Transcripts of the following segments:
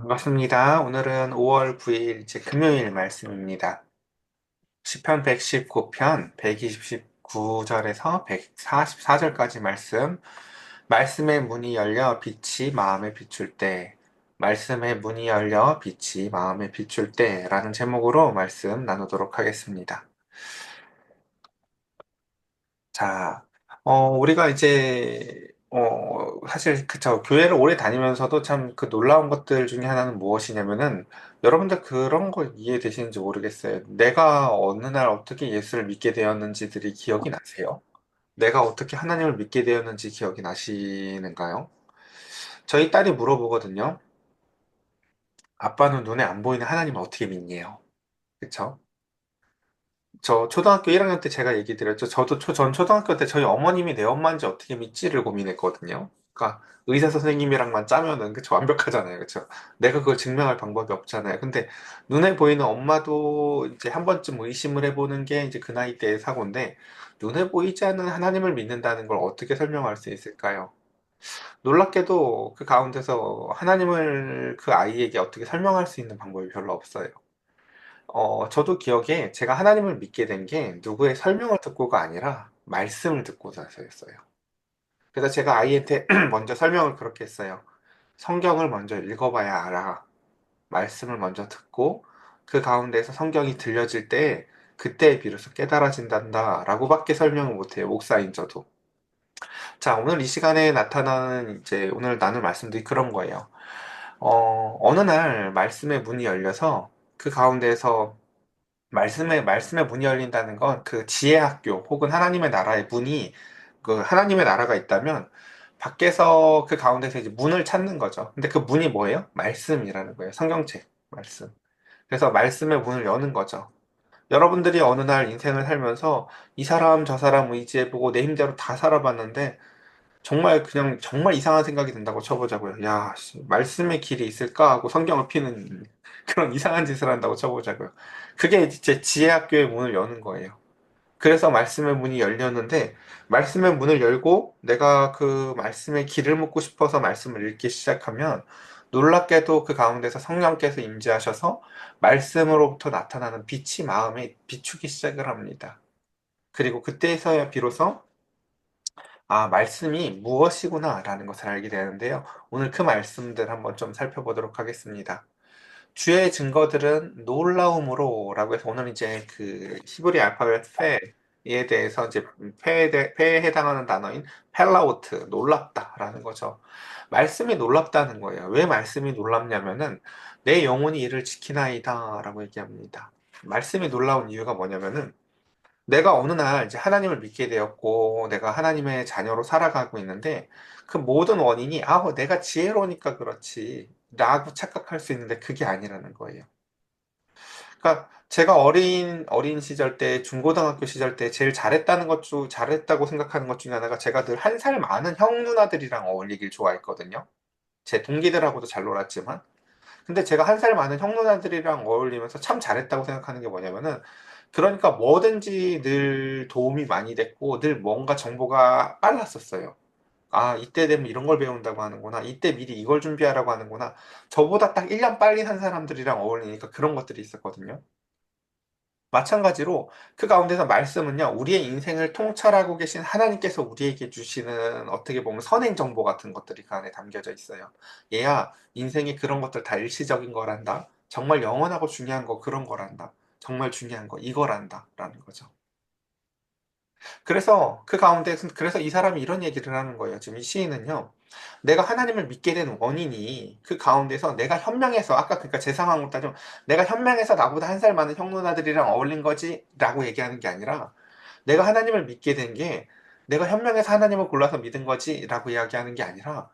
반갑습니다. 오늘은 5월 9일 이제 금요일 말씀입니다. 시편 119편 129절에서 144절까지 말씀. 말씀의 문이 열려 빛이 마음에 비출 때, 말씀의 문이 열려 빛이 마음에 비출 때라는 제목으로 말씀 나누도록 하겠습니다. 자, 우리가 이제, 사실, 그쵸. 교회를 오래 다니면서도 참 그 놀라운 것들 중에 하나는 무엇이냐면은, 여러분들 그런 거 이해되시는지 모르겠어요. 내가 어느 날 어떻게 예수를 믿게 되었는지들이 기억이 나세요? 내가 어떻게 하나님을 믿게 되었는지 기억이 나시는가요? 저희 딸이 물어보거든요. 아빠는 눈에 안 보이는 하나님을 어떻게 믿니요? 그쵸? 저 초등학교 1학년 때 제가 얘기 드렸죠. 전 초등학교 때 저희 어머님이 내 엄마인지 어떻게 믿지를 고민했거든요. 그러니까 의사 선생님이랑만 짜면은 그쵸 완벽하잖아요. 그쵸? 내가 그걸 증명할 방법이 없잖아요. 근데 눈에 보이는 엄마도 이제 한 번쯤 의심을 해보는 게 이제 그 나이 때의 사고인데 눈에 보이지 않는 하나님을 믿는다는 걸 어떻게 설명할 수 있을까요? 놀랍게도 그 가운데서 하나님을 그 아이에게 어떻게 설명할 수 있는 방법이 별로 없어요. 저도 기억에 제가 하나님을 믿게 된 게 누구의 설명을 듣고가 아니라 말씀을 듣고 나서였어요. 그래서 제가 아이한테 먼저 설명을 그렇게 했어요. 성경을 먼저 읽어봐야 알아. 말씀을 먼저 듣고 그 가운데서 성경이 들려질 때 그때 비로소 깨달아진단다 라고밖에 설명을 못해요. 목사인 저도. 자, 오늘 이 시간에 나타나는 이제 오늘 나눌 말씀들이 그런 거예요. 어느 날 말씀의 문이 열려서 그 가운데서 말씀의 문이 열린다는 건 그 지혜 학교 혹은 하나님의 나라의 문이 그 하나님의 나라가 있다면 밖에서 그 가운데서 이제 문을 찾는 거죠. 근데 그 문이 뭐예요? 말씀이라는 거예요. 성경책, 말씀. 그래서 말씀의 문을 여는 거죠. 여러분들이 어느 날 인생을 살면서 이 사람 저 사람 의지해보고 내 힘대로 다 살아봤는데 정말 그냥 정말 이상한 생각이 든다고 쳐보자고요. 야, 씨, 말씀의 길이 있을까 하고 성경을 피는 그런 이상한 짓을 한다고 쳐보자고요. 그게 이제 지혜학교의 문을 여는 거예요. 그래서 말씀의 문이 열렸는데 말씀의 문을 열고 내가 그 말씀의 길을 묻고 싶어서 말씀을 읽기 시작하면 놀랍게도 그 가운데서 성령께서 임재하셔서 말씀으로부터 나타나는 빛이 마음에 비추기 시작을 합니다. 그리고 그때서야 비로소 말씀이 무엇이구나라는 것을 알게 되는데요. 오늘 그 말씀들 한번 좀 살펴보도록 하겠습니다. 주의 증거들은 놀라움으로라고 해서 오늘 이제 그 히브리 알파벳 페에 대해서 이제 페에 해당하는 단어인 펠라우트 놀랍다라는 거죠. 말씀이 놀랍다는 거예요. 왜 말씀이 놀랍냐면은 내 영혼이 이를 지키나이다라고 얘기합니다. 말씀이 놀라운 이유가 뭐냐면은 내가 어느 날 이제 하나님을 믿게 되었고, 내가 하나님의 자녀로 살아가고 있는데, 그 모든 원인이, 내가 지혜로우니까 그렇지, 라고 착각할 수 있는데 그게 아니라는 거예요. 그러니까 제가 어린 시절 때, 중고등학교 시절 때 제일 잘했다고 생각하는 것 중에 하나가 제가 늘 한 살 많은 형 누나들이랑 어울리길 좋아했거든요. 제 동기들하고도 잘 놀았지만. 근데 제가 한 살 많은 형 누나들이랑 어울리면서 참 잘했다고 생각하는 게 뭐냐면은 그러니까 뭐든지 늘 도움이 많이 됐고 늘 뭔가 정보가 빨랐었어요. 이때 되면 이런 걸 배운다고 하는구나. 이때 미리 이걸 준비하라고 하는구나. 저보다 딱 1년 빨리 산 사람들이랑 어울리니까 그런 것들이 있었거든요. 마찬가지로 그 가운데서 말씀은요, 우리의 인생을 통찰하고 계신 하나님께서 우리에게 주시는 어떻게 보면 선행 정보 같은 것들이 그 안에 담겨져 있어요. 얘야, 인생에 그런 것들 다 일시적인 거란다. 정말 영원하고 중요한 거 그런 거란다. 정말 중요한 거 이거란다. 라는 거죠. 그래서 그 가운데, 그래서 이 사람이 이런 얘기를 하는 거예요. 지금 이 시인은요, 내가 하나님을 믿게 된 원인이 그 가운데서 내가 현명해서, 아까 그러니까 제 상황으로 따지면 내가 현명해서 나보다 한 살 많은 형 누나들이랑 어울린 거지 라고 얘기하는 게 아니라 내가 하나님을 믿게 된 게 내가 현명해서 하나님을 골라서 믿은 거지 라고 이야기하는 게 아니라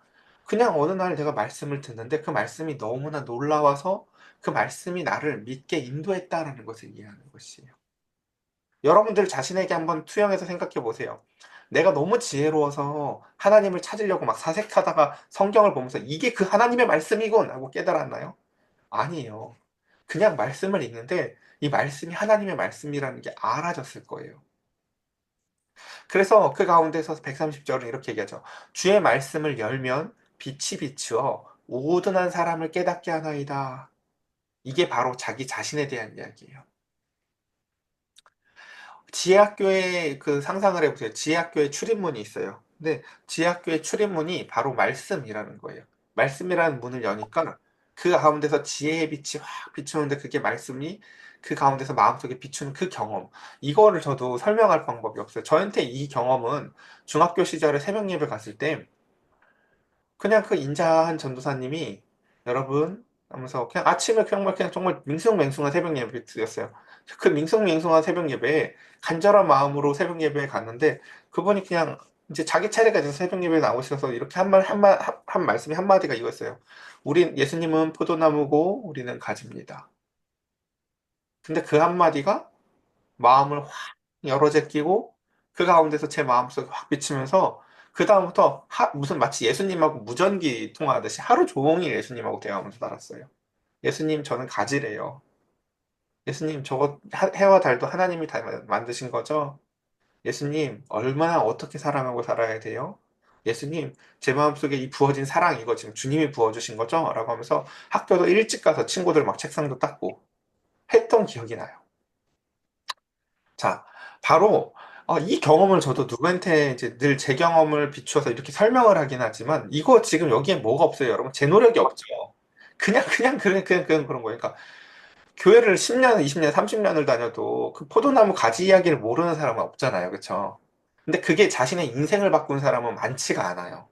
그냥 어느 날 내가 말씀을 듣는데 그 말씀이 너무나 놀라워서 그 말씀이 나를 믿게 인도했다라는 것을 이해하는 것이에요. 여러분들 자신에게 한번 투영해서 생각해 보세요. 내가 너무 지혜로워서 하나님을 찾으려고 막 사색하다가 성경을 보면서 이게 그 하나님의 말씀이군 하고 깨달았나요? 아니에요. 그냥 말씀을 읽는데 이 말씀이 하나님의 말씀이라는 게 알아졌을 거예요. 그래서 그 가운데서 130절은 이렇게 얘기하죠. 주의 말씀을 열면 빛이 비추어 우둔한 사람을 깨닫게 하나이다. 이게 바로 자기 자신에 대한 이야기예요. 지혜학교에 그 상상을 해보세요. 지혜학교에 출입문이 있어요. 근데 지혜학교의 출입문이 바로 말씀이라는 거예요. 말씀이라는 문을 여니까 그 가운데서 지혜의 빛이 확 비추는데 그게 말씀이 그 가운데서 마음속에 비추는 그 경험. 이거를 저도 설명할 방법이 없어요. 저한테 이 경험은 중학교 시절에 새벽 예배 갔을 때 그냥 그 인자한 전도사님이 여러분 하면서 그냥 아침에 정말 밍숭맹숭한 새벽 예배 드렸어요. 그 밍숭맹숭한 새벽 예배에 간절한 마음으로 새벽 예배에 갔는데 그분이 그냥 이제 자기 차례가 돼서 새벽 예배에 나오셔서 이렇게 한 말씀이 한마디가 이거였어요. 우린 예수님은 포도나무고 우리는 가지입니다. 근데 그 한마디가 마음을 확 열어 제끼고 그 가운데서 제 마음속에 확 비치면서 그다음부터 무슨 마치 예수님하고 무전기 통화하듯이 하루 종일 예수님하고 대화하면서 살았어요. 예수님, 저는 가지래요. 예수님, 저거 해와 달도 하나님이 다 만드신 거죠? 예수님, 얼마나 어떻게 사랑하고 살아야 돼요? 예수님, 제 마음속에 이 부어진 사랑 이거 지금 주님이 부어주신 거죠? 라고 하면서 학교도 일찍 가서 친구들 막 책상도 닦고 했던 기억이 나요. 자, 바로 이 경험을 저도 누구한테 이제 늘 제 경험을 비추어서 이렇게 설명을 하긴 하지만 이거 지금 여기에 뭐가 없어요, 여러분. 제 노력이 없죠. 그냥 그런 거예요. 그러니까 교회를 10년, 20년, 30년을 다녀도 그 포도나무 가지 이야기를 모르는 사람은 없잖아요. 그렇죠? 근데 그게 자신의 인생을 바꾼 사람은 많지가 않아요.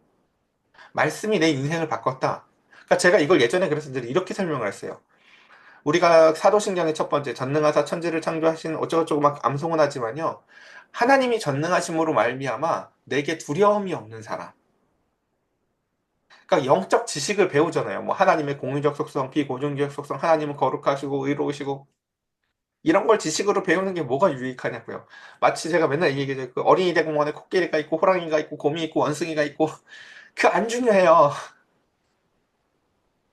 말씀이 내 인생을 바꿨다. 그러니까 제가 이걸 예전에 그래서 늘 이렇게 설명을 했어요. 우리가 사도신경의 첫 번째 전능하사 천지를 창조하신 어쩌고저쩌고 막 암송은 하지만요. 하나님이 전능하심으로 말미암아 내게 두려움이 없는 사람. 그러니까 영적 지식을 배우잖아요. 뭐 하나님의 공의적 속성, 비공의적 속성, 하나님은 거룩하시고 의로우시고 이런 걸 지식으로 배우는 게 뭐가 유익하냐고요. 마치 제가 맨날 얘기해요. 그 어린이 대공원에 코끼리가 있고 호랑이가 있고 곰이 있고 원숭이가 있고 그 안 중요해요.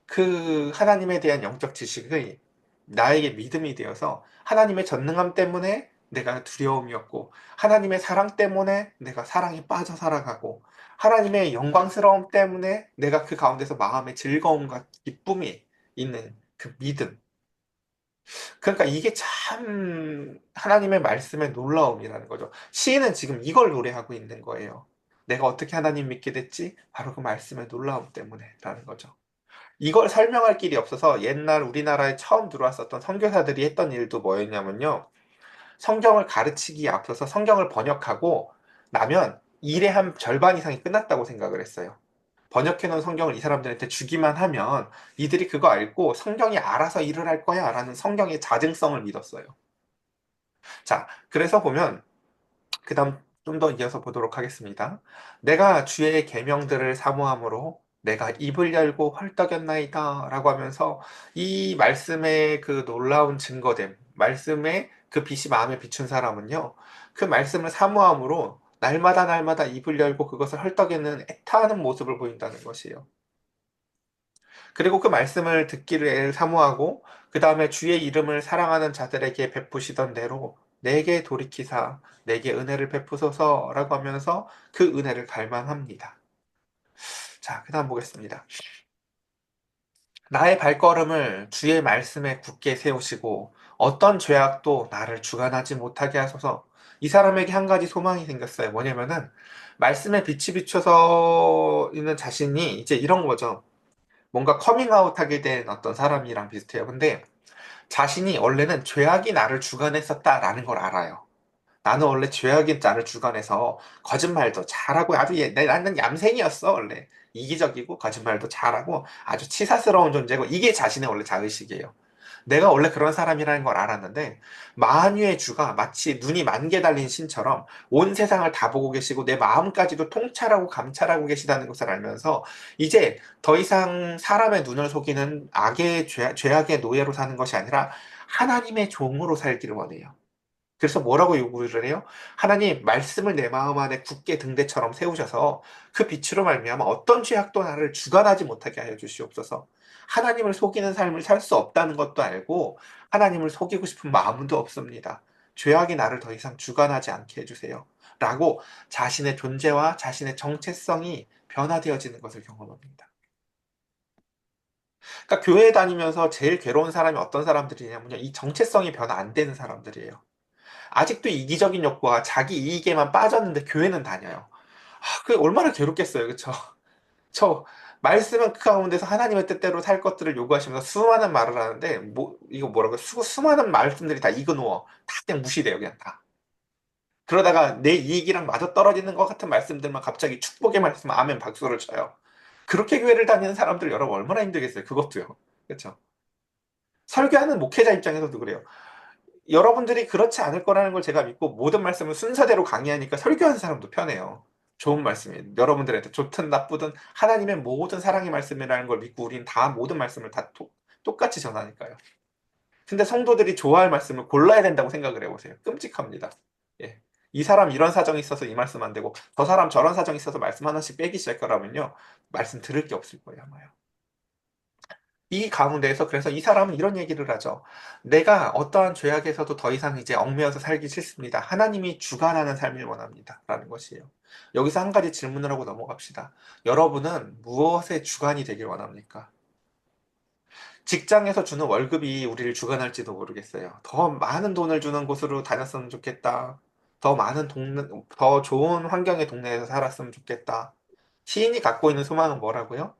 그 하나님에 대한 영적 지식이 나에게 믿음이 되어서 하나님의 전능함 때문에 내가 두려움이 없고 하나님의 사랑 때문에 내가 사랑에 빠져 살아가고 하나님의 영광스러움 때문에 내가 그 가운데서 마음의 즐거움과 기쁨이 있는 그 믿음. 그러니까 이게 참 하나님의 말씀의 놀라움이라는 거죠. 시인은 지금 이걸 노래하고 있는 거예요. 내가 어떻게 하나님 믿게 됐지? 바로 그 말씀의 놀라움 때문에 라는 거죠. 이걸 설명할 길이 없어서 옛날 우리나라에 처음 들어왔었던 선교사들이 했던 일도 뭐였냐면요. 성경을 가르치기에 앞서서 성경을 번역하고 나면 일의 한 절반 이상이 끝났다고 생각을 했어요. 번역해놓은 성경을 이 사람들한테 주기만 하면 이들이 그거 알고 성경이 알아서 일을 할 거야 라는 성경의 자증성을 믿었어요. 자, 그래서 보면 그 다음 좀 더 이어서 보도록 하겠습니다. 내가 주의 계명들을 사모함으로 내가 입을 열고 헐떡였나이다 라고 하면서 이 말씀의 그 놀라운 증거됨, 말씀의 그 빛이 마음에 비춘 사람은요, 그 말씀을 사모함으로 날마다 날마다 입을 열고 그것을 헐떡이는 애타는 모습을 보인다는 것이에요. 그리고 그 말씀을 듣기를 사모하고 그 다음에 주의 이름을 사랑하는 자들에게 베푸시던 대로 내게 돌이키사 내게 은혜를 베푸소서라고 하면서 그 은혜를 갈망합니다. 자, 그 다음 보겠습니다. 나의 발걸음을 주의 말씀에 굳게 세우시고 어떤 죄악도 나를 주관하지 못하게 하소서. 이 사람에게 한 가지 소망이 생겼어요. 뭐냐면은 말씀에 빛이 비춰서 있는 자신이 이제 이런 거죠. 뭔가 커밍아웃 하게 된 어떤 사람이랑 비슷해요. 근데 자신이 원래는 죄악이 나를 주관했었다라는 걸 알아요. 나는 원래 죄악이 나를 주관해서 거짓말도 잘하고 아주 나는 얌생이었어 원래. 이기적이고 거짓말도 잘하고 아주 치사스러운 존재고 이게 자신의 원래 자의식이에요. 내가 원래 그런 사람이라는 걸 알았는데 만유의 주가 마치 눈이 만개 달린 신처럼 온 세상을 다 보고 계시고 내 마음까지도 통찰하고 감찰하고 계시다는 것을 알면서 이제 더 이상 사람의 눈을 속이는 죄악의 노예로 사는 것이 아니라 하나님의 종으로 살기를 원해요. 그래서 뭐라고 요구를 해요? 하나님, 말씀을 내 마음 안에 굳게 등대처럼 세우셔서 그 빛으로 말미암아 어떤 죄악도 나를 주관하지 못하게 하여 주시옵소서. 하나님을 속이는 삶을 살 수 없다는 것도 알고 하나님을 속이고 싶은 마음도 없습니다. 죄악이 나를 더 이상 주관하지 않게 해주세요. 라고 자신의 존재와 자신의 정체성이 변화되어지는 것을 경험합니다. 그러니까 교회 다니면서 제일 괴로운 사람이 어떤 사람들이냐면요. 이 정체성이 변화 안 되는 사람들이에요. 아직도 이기적인 욕구와 자기 이익에만 빠졌는데 교회는 다녀요. 그게 얼마나 괴롭겠어요. 그쵸? 저 말씀은 그 가운데서 하나님의 뜻대로 살 것들을 요구하시면서 수많은 말을 하는데 뭐 이거 뭐라고 수많은 말씀들이 다 이그노어 다 그냥 무시돼요. 그냥 다. 그러다가 내 이익이랑 맞아 떨어지는 것 같은 말씀들만 갑자기 축복의 말씀 아멘 박수를 쳐요. 그렇게 교회를 다니는 사람들 여러분 얼마나 힘들겠어요. 그것도요. 그렇죠? 설교하는 목회자 입장에서도 그래요. 여러분들이 그렇지 않을 거라는 걸 제가 믿고 모든 말씀을 순서대로 강의하니까 설교하는 사람도 편해요. 좋은 말씀이 여러분들한테 좋든 나쁘든 하나님의 모든 사랑의 말씀이라는 걸 믿고 우리는 다 모든 말씀을 다 똑같이 전하니까요. 근데 성도들이 좋아할 말씀을 골라야 된다고 생각을 해보세요. 끔찍합니다. 예. 이 사람 이런 사정이 있어서 이 말씀 안 되고 저 사람 저런 사정이 있어서 말씀 하나씩 빼기 시작하라면요. 말씀 들을 게 없을 거예요, 아마요. 이 가운데에서 그래서 이 사람은 이런 얘기를 하죠. 내가 어떠한 죄악에서도 더 이상 이제 얽매여서 살기 싫습니다. 하나님이 주관하는 삶을 원합니다. 라는 것이에요. 여기서 한 가지 질문을 하고 넘어갑시다. 여러분은 무엇의 주관이 되길 원합니까? 직장에서 주는 월급이 우리를 주관할지도 모르겠어요. 더 많은 돈을 주는 곳으로 다녔으면 좋겠다. 더 많은 동네, 더 좋은 환경의 동네에서 살았으면 좋겠다. 시인이 갖고 있는 소망은 뭐라고요?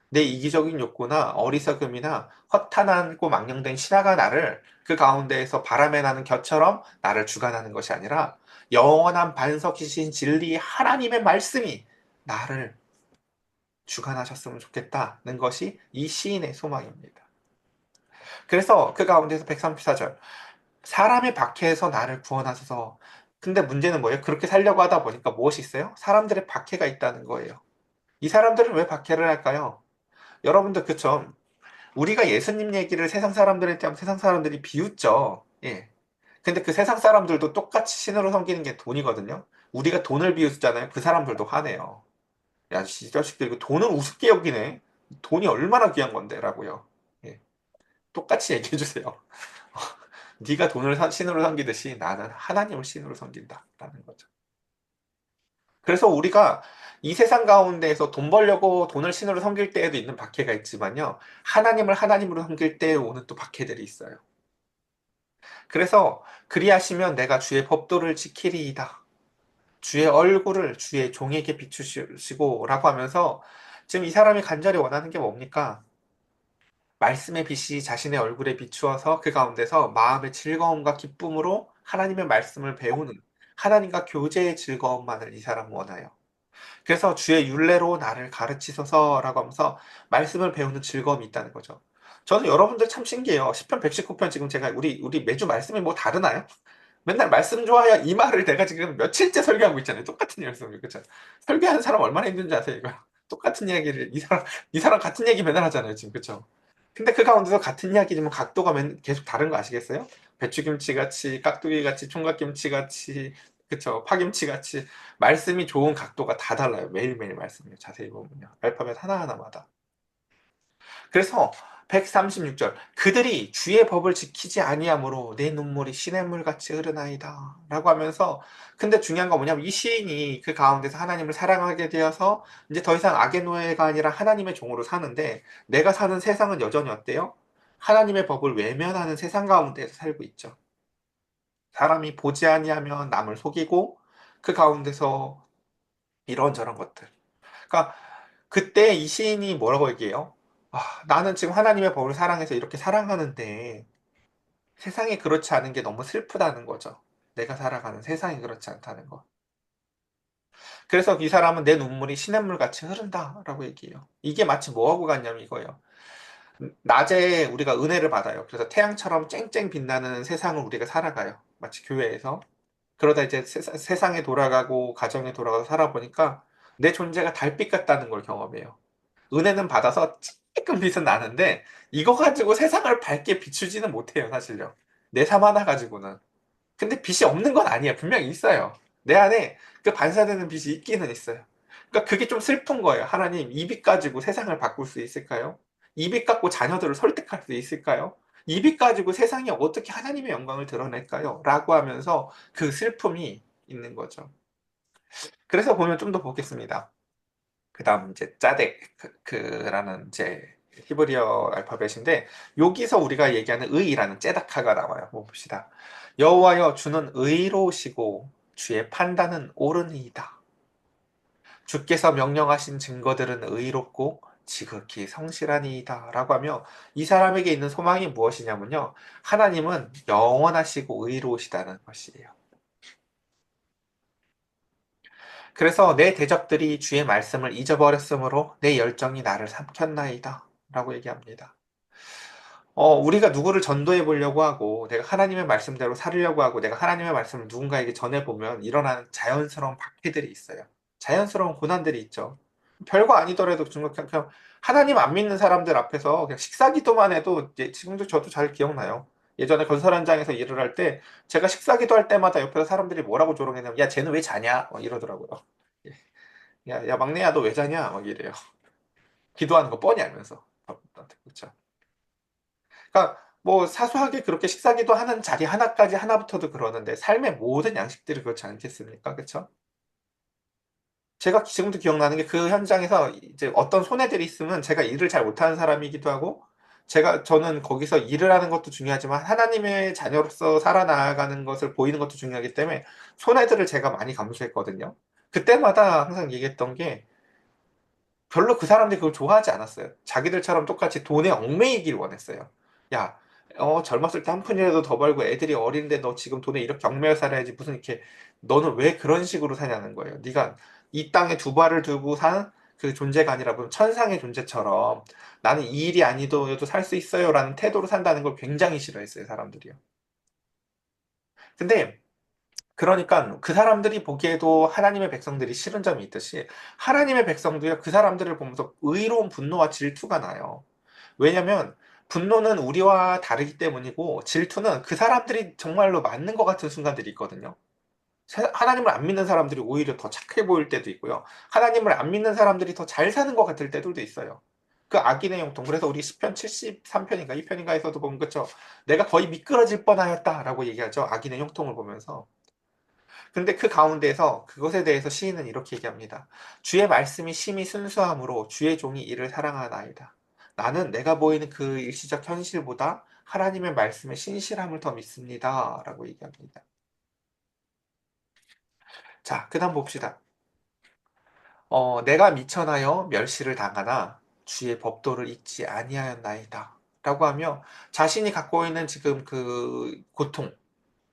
내 이기적인 욕구나 어리석음이나 허탄하고 망령된 신화가 나를 그 가운데에서 바람에 나는 겨처럼 나를 주관하는 것이 아니라 영원한 반석이신 진리 하나님의 말씀이 나를 주관하셨으면 좋겠다는 것이 이 시인의 소망입니다. 그래서 그 가운데서 134절 사람의 박해에서 나를 구원하소서. 근데 문제는 뭐예요? 그렇게 살려고 하다 보니까 무엇이 있어요? 사람들의 박해가 있다는 거예요. 이 사람들은 왜 박해를 할까요? 여러분들 그쵸? 우리가 예수님 얘기를 세상 사람들한테 하면 세상 사람들이 비웃죠. 예. 근데 그 세상 사람들도 똑같이 신으로 섬기는 게 돈이거든요. 우리가 돈을 비웃잖아요. 그 사람들도 화내요. 야, 이 자식들 이거 돈을 우습게 여기네. 돈이 얼마나 귀한 건데 라고요. 예. 똑같이 얘기해 주세요. 네가 돈을 신으로 섬기듯이 나는 하나님을 신으로 섬긴다 라는 거죠. 그래서 우리가 이 세상 가운데에서 돈 벌려고 돈을 신으로 섬길 때에도 있는 박해가 있지만요. 하나님을 하나님으로 섬길 때에 오는 또 박해들이 있어요. 그래서 그리하시면 내가 주의 법도를 지키리이다. 주의 얼굴을 주의 종에게 비추시고 라고 하면서 지금 이 사람이 간절히 원하는 게 뭡니까? 말씀의 빛이 자신의 얼굴에 비추어서 그 가운데서 마음의 즐거움과 기쁨으로 하나님의 말씀을 배우는 하나님과 교제의 즐거움만을 이 사람은 원해요. 그래서 주의 율례로 나를 가르치소서라고 하면서 말씀을 배우는 즐거움이 있다는 거죠. 저는 여러분들 참 신기해요. 시편 119편 지금 제가 우리 매주 말씀이 뭐 다르나요? 맨날 말씀 좋아야 이 말을 내가 지금 며칠째 설교하고 있잖아요. 똑같은 말씀. 그쵸? 설교하는 사람 얼마나 힘든지 아세요, 이거? 똑같은 이야기를, 이 사람 같은 얘기 맨날 하잖아요, 지금. 그쵸? 근데 그 가운데서 같은 이야기지만 각도가 계속 다른 거 아시겠어요? 배추김치 같이, 깍두기 같이, 총각김치 같이, 그쵸? 파김치 같이. 말씀이 좋은 각도가 다 달라요. 매일매일 말씀이요. 자세히 보면요. 알파벳 하나하나마다. 그래서 136절 그들이 주의 법을 지키지 아니하므로 내 눈물이 시냇물 같이 흐르나이다 라고 하면서 근데 중요한 건 뭐냐면 이 시인이 그 가운데서 하나님을 사랑하게 되어서 이제 더 이상 악의 노예가 아니라 하나님의 종으로 사는데 내가 사는 세상은 여전히 어때요? 하나님의 법을 외면하는 세상 가운데에서 살고 있죠. 사람이 보지 아니하면 남을 속이고 그 가운데서 이런저런 것들 그러니까 그때 이 시인이 뭐라고 얘기해요? 나는 지금 하나님의 법을 사랑해서 이렇게 사랑하는데 세상이 그렇지 않은 게 너무 슬프다는 거죠. 내가 살아가는 세상이 그렇지 않다는 거. 그래서 이 사람은 내 눈물이 시냇물 같이 흐른다라고 얘기해요. 이게 마치 뭐하고 같냐면 이거예요. 낮에 우리가 은혜를 받아요. 그래서 태양처럼 쨍쨍 빛나는 세상을 우리가 살아가요. 마치 교회에서. 그러다 이제 세상에 돌아가고 가정에 돌아가서 살아보니까 내 존재가 달빛 같다는 걸 경험해요. 은혜는 받아서 조금 빛은 나는데 이거 가지고 세상을 밝게 비추지는 못해요, 사실요. 내 삶 하나 가지고는. 근데 빛이 없는 건 아니에요. 분명히 있어요. 내 안에 그 반사되는 빛이 있기는 있어요. 그러니까 그게 좀 슬픈 거예요. 하나님, 이 빛 가지고 세상을 바꿀 수 있을까요? 이 빛 갖고 자녀들을 설득할 수 있을까요? 이 빛 가지고 세상에 어떻게 하나님의 영광을 드러낼까요? 라고 하면서 그 슬픔이 있는 거죠. 그래서 보면 좀 더 보겠습니다. 그 다음 이제 짜덱, 그라는 이제 히브리어 알파벳인데 여기서 우리가 얘기하는 의라는 제다카가 나와요. 한번 봅시다. 여호와여 주는 의로우시고 주의 판단은 옳으니이다. 주께서 명령하신 증거들은 의롭고 지극히 성실하니이다. 라고 하며 이 사람에게 있는 소망이 무엇이냐면요. 하나님은 영원하시고 의로우시다는 것이에요. 그래서 내 대적들이 주의 말씀을 잊어버렸으므로 내 열정이 나를 삼켰나이다. 라고 얘기합니다. 우리가 누구를 전도해 보려고 하고, 내가 하나님의 말씀대로 살으려고 하고, 내가 하나님의 말씀을 누군가에게 전해보면 일어나는 자연스러운 박해들이 있어요. 자연스러운 고난들이 있죠. 별거 아니더라도 그냥 하나님 안 믿는 사람들 앞에서 그냥 식사 기도만 해도, 지금도 저도 잘 기억나요. 예전에 건설 현장에서 일을 할 때, 제가 식사 기도할 때마다 옆에서 사람들이 뭐라고 조롱했냐면, 야, 쟤는 왜 자냐? 막 이러더라고요. 야, 막내야, 너 왜 자냐? 막 이래요. 기도하는 거 뻔히 알면서. 그렇죠. 그러니까 뭐 사소하게 그렇게 식사기도 하는 자리 하나까지 하나부터도 그러는데 삶의 모든 양식들이 그렇지 않겠습니까? 그렇죠? 제가 지금도 기억나는 게 그 현장에서 이제 어떤 손해들이 있으면 제가 일을 잘 못하는 사람이기도 하고 저는 거기서 일을 하는 것도 중요하지만 하나님의 자녀로서 살아나가는 것을 보이는 것도 중요하기 때문에 손해들을 제가 많이 감수했거든요. 그때마다 항상 얘기했던 게 별로 그 사람들이 그걸 좋아하지 않았어요. 자기들처럼 똑같이 돈에 얽매이길 원했어요. 야, 젊었을 때 한 푼이라도 더 벌고 애들이 어린데 너 지금 돈에 이렇게 얽매여 살아야지 무슨 이렇게 너는 왜 그런 식으로 사냐는 거예요. 네가 이 땅에 두 발을 두고 사는 그 존재가 아니라 무슨 천상의 존재처럼 나는 이 일이 아니더라도 살 수 있어요라는 태도로 산다는 걸 굉장히 싫어했어요, 사람들이요. 근데 그러니까 그 사람들이 보기에도 하나님의 백성들이 싫은 점이 있듯이 하나님의 백성도요 그 사람들을 보면서 의로운 분노와 질투가 나요. 왜냐면 분노는 우리와 다르기 때문이고 질투는 그 사람들이 정말로 맞는 것 같은 순간들이 있거든요. 하나님을 안 믿는 사람들이 오히려 더 착해 보일 때도 있고요. 하나님을 안 믿는 사람들이 더 잘 사는 것 같을 때도 있어요. 그 악인의 형통. 그래서 우리 시편 73편인가 2편인가에서도 보면 그쵸. 내가 거의 미끄러질 뻔하였다라고 얘기하죠. 악인의 형통을 보면서. 근데 그 가운데서 그것에 대해서 시인은 이렇게 얘기합니다. 주의 말씀이 심히 순수함으로 주의 종이 이를 사랑하나이다. 나는 내가 보이는 그 일시적 현실보다 하나님의 말씀의 신실함을 더 믿습니다. 라고 얘기합니다. 자, 그 다음 봅시다. 내가 미천하여 멸시를 당하나 주의 법도를 잊지 아니하였나이다. 라고 하며 자신이 갖고 있는 지금 그 고통,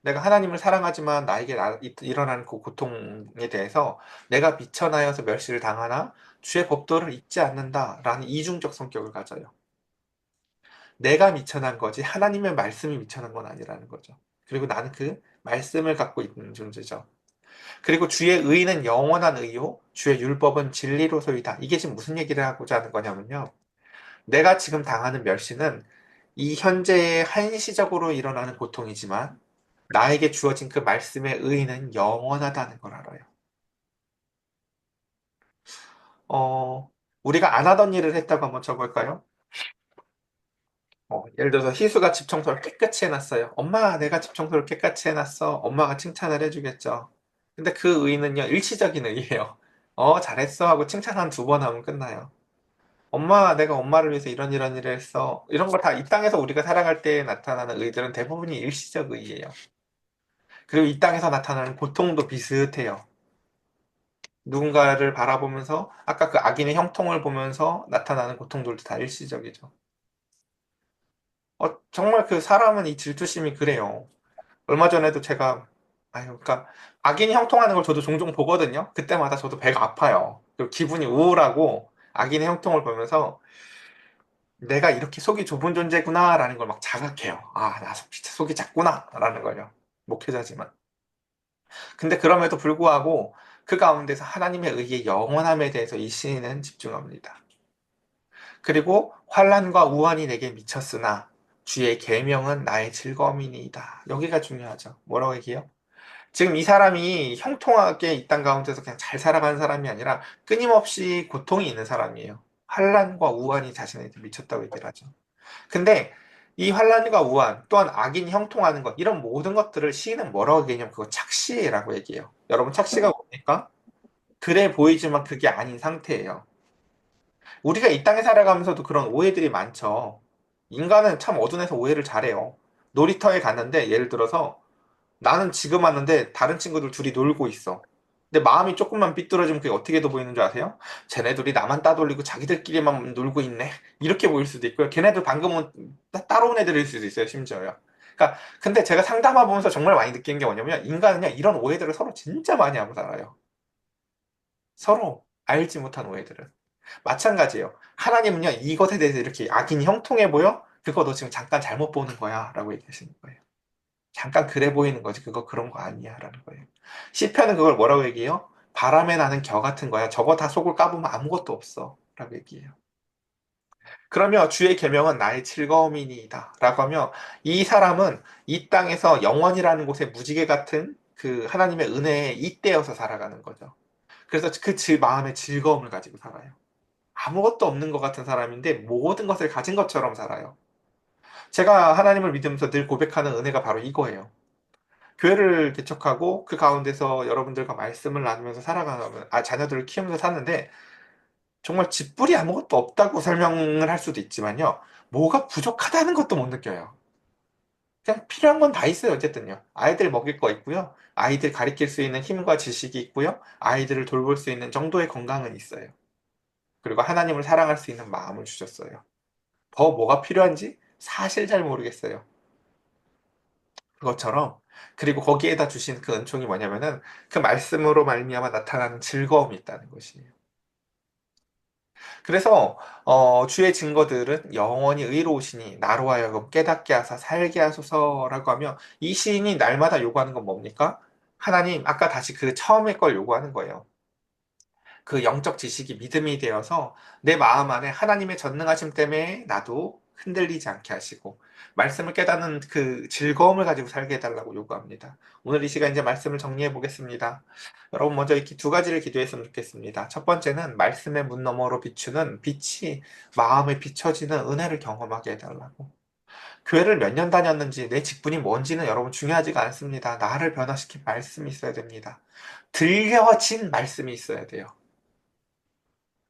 내가 하나님을 사랑하지만 나에게 일어나는 그 고통에 대해서 내가 미천하여서 멸시를 당하나 주의 법도를 잊지 않는다라는 이중적 성격을 가져요. 내가 미천한 거지 하나님의 말씀이 미천한 건 아니라는 거죠. 그리고 나는 그 말씀을 갖고 있는 존재죠. 그리고 주의 의는 영원한 의요, 주의 율법은 진리로소이다. 이게 지금 무슨 얘기를 하고자 하는 거냐면요. 내가 지금 당하는 멸시는 이 현재의 한시적으로 일어나는 고통이지만 나에게 주어진 그 말씀의 의의는 영원하다는 걸 알아요. 어, 우리가 안 하던 일을 했다고 한번 쳐볼까요? 예를 들어서 희수가 집 청소를 깨끗이 해놨어요. 엄마, 내가 집 청소를 깨끗이 해놨어. 엄마가 칭찬을 해주겠죠. 근데 그 의의는요, 일시적인 의의예요. 잘했어 하고 칭찬 한 두 번 하면 끝나요. 엄마, 내가 엄마를 위해서 이런 일을 했어. 이런 거 다 이 땅에서 우리가 살아갈 때 나타나는 의의들은 대부분이 일시적 의의예요. 그리고 이 땅에서 나타나는 고통도 비슷해요. 누군가를 바라보면서 아까 그 악인의 형통을 보면서 나타나는 고통들도 다 일시적이죠. 정말 그 사람은 이 질투심이 그래요. 얼마 전에도 제가 그러니까 악인이 형통하는 걸 저도 종종 보거든요. 그때마다 저도 배가 아파요. 그리고 기분이 우울하고 악인의 형통을 보면서 내가 이렇게 속이 좁은 존재구나라는 걸 막 자각해요. 아, 나 진짜 속이 작구나라는 걸요. 목회자지만. 근데 그럼에도 불구하고 그 가운데서 하나님의 의의 영원함에 대해서 이 시인은 집중합니다. 그리고 환난과 우환이 내게 미쳤으나 주의 계명은 나의 즐거움이니이다. 여기가 중요하죠. 뭐라고 얘기해요? 지금 이 사람이 형통하게 이 땅 가운데서 그냥 잘 살아가는 사람이 아니라 끊임없이 고통이 있는 사람이에요. 환난과 우환이 자신에게 미쳤다고 얘기를 하죠. 근데 이 환난과 우환 또한 악인이 형통하는 것 이런 모든 것들을 시인은 뭐라고 얘기하냐면 그거 착시라고 얘기해요. 여러분 착시가 뭡니까? 그래 보이지만 그게 아닌 상태예요. 우리가 이 땅에 살아가면서도 그런 오해들이 많죠. 인간은 참 어둔해서 오해를 잘해요. 놀이터에 갔는데 예를 들어서 나는 지금 왔는데 다른 친구들 둘이 놀고 있어. 근데 마음이 조금만 삐뚤어지면 그게 어떻게 돼 보이는 줄 아세요? 쟤네 둘이 나만 따돌리고 자기들끼리만 놀고 있네. 이렇게 보일 수도 있고요. 걔네들 방금 따로 온 애들일 수도 있어요, 심지어요. 그러니까 근데 제가 상담해 보면서 정말 많이 느낀 게 뭐냐면 인간은요 이런 오해들을 서로 진짜 많이 하고 살아요. 서로 알지 못한 오해들을. 마찬가지예요. 하나님은요 이것에 대해서 이렇게 악인이 형통해 보여? 그거 너 지금 잠깐 잘못 보는 거야 라고 얘기하시는 거예요. 잠깐 그래 보이는 거지. 그거 그런 거 아니야. 라는 거예요. 시편은 그걸 뭐라고 얘기해요? 바람에 나는 겨 같은 거야. 저거 다 속을 까보면 아무것도 없어. 라고 얘기해요. 그러면 주의 계명은 나의 즐거움이니이다. 라고 하면 이 사람은 이 땅에서 영원이라는 곳에 무지개 같은 그 하나님의 은혜에 잇대어서 살아가는 거죠. 그래서 그 마음의 즐거움을 가지고 살아요. 아무것도 없는 것 같은 사람인데 모든 것을 가진 것처럼 살아요. 제가 하나님을 믿으면서 늘 고백하는 은혜가 바로 이거예요. 교회를 개척하고 그 가운데서 여러분들과 말씀을 나누면서 살아가면 자녀들을 키우면서 사는데 정말 집불이 아무것도 없다고 설명을 할 수도 있지만요. 뭐가 부족하다는 것도 못 느껴요. 그냥 필요한 건 다 있어요, 어쨌든요. 아이들 먹일 거 있고요. 아이들 가르칠 수 있는 힘과 지식이 있고요. 아이들을 돌볼 수 있는 정도의 건강은 있어요. 그리고 하나님을 사랑할 수 있는 마음을 주셨어요. 더 뭐가 필요한지 사실 잘 모르겠어요. 그것처럼 그리고 거기에다 주신 그 은총이 뭐냐면은 그 말씀으로 말미암아 나타나는 즐거움이 있다는 것이에요. 그래서 주의 증거들은 영원히 의로우시니 나로 하여금 깨닫게 하사 살게 하소서라고 하며 이 시인이 날마다 요구하는 건 뭡니까? 하나님 아까 다시 그 처음의 걸 요구하는 거예요. 그 영적 지식이 믿음이 되어서 내 마음 안에 하나님의 전능하심 때문에 나도 흔들리지 않게 하시고 말씀을 깨닫는 그 즐거움을 가지고 살게 해달라고 요구합니다. 오늘 이 시간 이제 말씀을 정리해 보겠습니다. 여러분 먼저 이렇게 두 가지를 기도했으면 좋겠습니다. 첫 번째는 말씀의 문 너머로 비추는 빛이 마음에 비춰지는 은혜를 경험하게 해달라고. 교회를 몇 년 다녔는지 내 직분이 뭔지는 여러분 중요하지가 않습니다. 나를 변화시킨 말씀이 있어야 됩니다. 들려진 말씀이 있어야 돼요.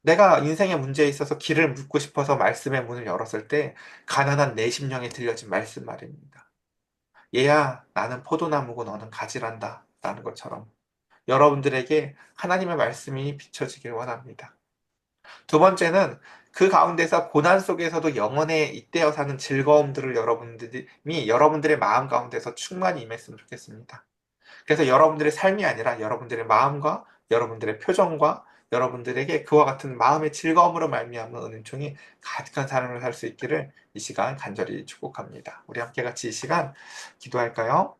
내가 인생의 문제에 있어서 길을 묻고 싶어서 말씀의 문을 열었을 때 가난한 내 심령에 들려진 말씀 말입니다. 얘야, 나는 포도나무고 너는 가지란다. 라는 것처럼 여러분들에게 하나님의 말씀이 비춰지길 원합니다. 두 번째는 그 가운데서 고난 속에서도 영원에 잇대어 사는 즐거움들을 여러분들의 마음 가운데서 충만히 임했으면 좋겠습니다. 그래서 여러분들의 삶이 아니라 여러분들의 마음과 여러분들의 표정과 여러분들에게 그와 같은 마음의 즐거움으로 말미암은 은총이 가득한 삶을 살 수 있기를 이 시간 간절히 축복합니다. 우리 함께 같이 이 시간 기도할까요?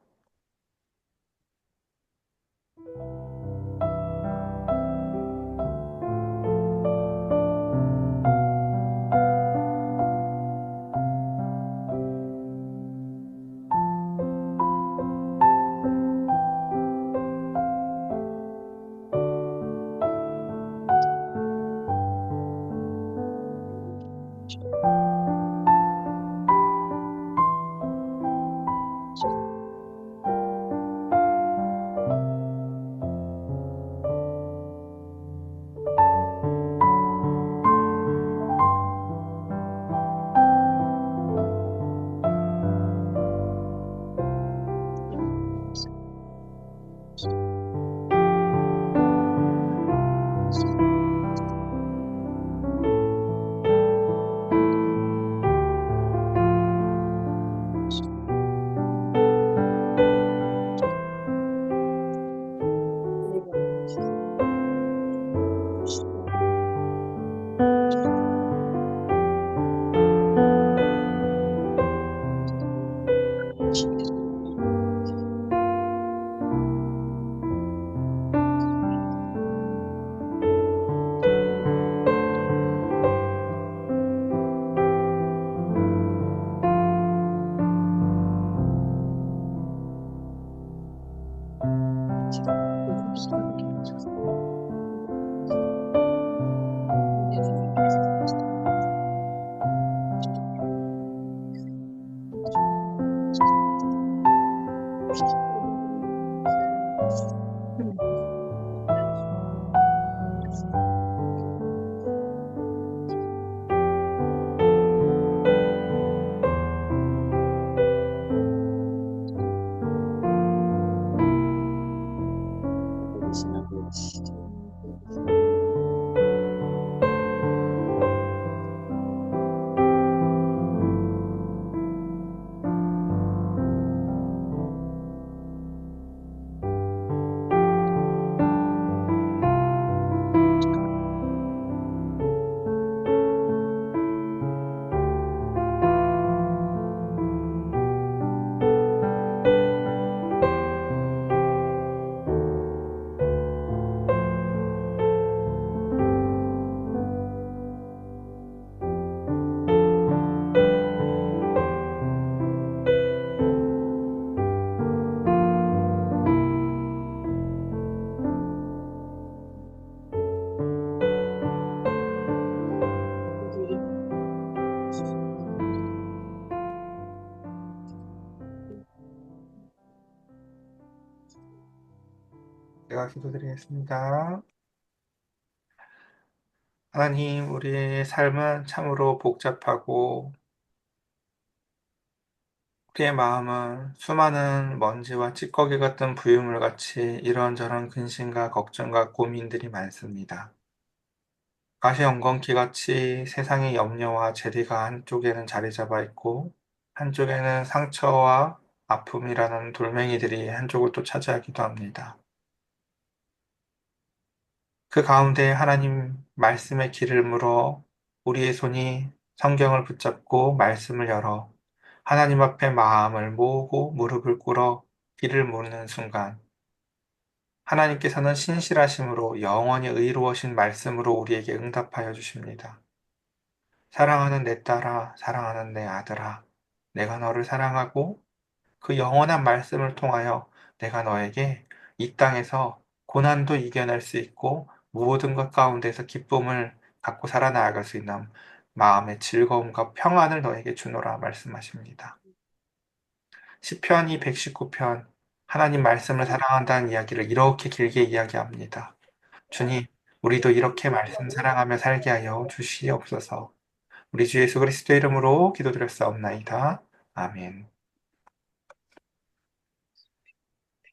제가 기도드리겠습니다. 하나님, 우리의 삶은 참으로 복잡하고, 우리의 마음은 수많은 먼지와 찌꺼기 같은 부유물 같이 이런저런 근심과 걱정과 고민들이 많습니다. 가시엉겅퀴 같이 세상의 염려와 재리가 한쪽에는 자리 잡아 있고, 한쪽에는 상처와 아픔이라는 돌멩이들이 한쪽을 또 차지하기도 합니다. 그 가운데 하나님 말씀의 길을 물어 우리의 손이 성경을 붙잡고 말씀을 열어 하나님 앞에 마음을 모으고 무릎을 꿇어 길을 묻는 순간 하나님께서는 신실하심으로 영원히 의로우신 말씀으로 우리에게 응답하여 주십니다. 사랑하는 내 딸아, 사랑하는 내 아들아, 내가 너를 사랑하고 그 영원한 말씀을 통하여 내가 너에게 이 땅에서 고난도 이겨낼 수 있고 모든 것 가운데서 기쁨을 갖고 살아나갈 수 있는 마음의 즐거움과 평안을 너에게 주노라 말씀하십니다. 시편 119편 하나님 말씀을 사랑한다는 이야기를 이렇게 길게 이야기합니다. 주님, 우리도 이렇게 말씀 사랑하며 살게 하여 주시옵소서. 우리 주 예수 그리스도의 이름으로 기도드렸사옵나이다. 아멘.